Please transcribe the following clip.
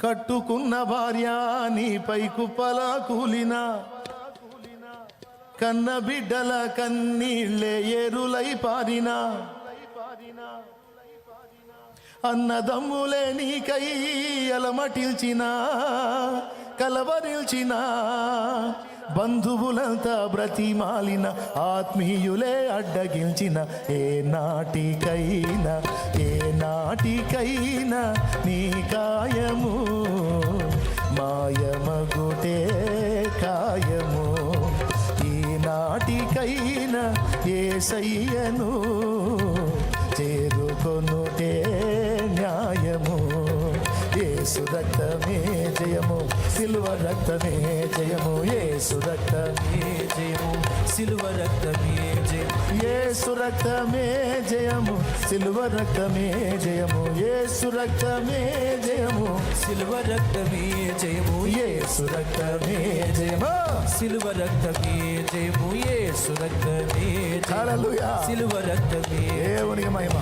కట్టుకున్న భార్య నీపై కుప్పలా కూలినా, కన్న బిడ్డల కన్నీళ్ళే ఏరులై పారినా, అన్నదమ్ములే నీకై అలమటిల్చినా కలవరిల్చినా, బంధువులంతా బ్రతిమాలిన ఆత్మీయులే అడ్డగించిన, ఏ నాటికైనా నీ కాయము మాయమగుటే కాయము. ఈ నాటికైనా యేసయ్యను చేరుకొనుటే న్యాయము. యేసు రక్తమే జయము, సిలువ రక్తమే జయము. యేసు రక్తమే జయము, సిలువ రక్తమే జయము. యేసు రక్తమే జయము, సిలువ రక్తమే జయము. యేసు రక్తమే జయము, సిలువ రక్తమే జయము. యేసు రక్తమే జయము, సిలువ రక్తమే జయము. యేసు రక్తమే జయము, సిలువ రక్తమే. దేవునికి మహిమ.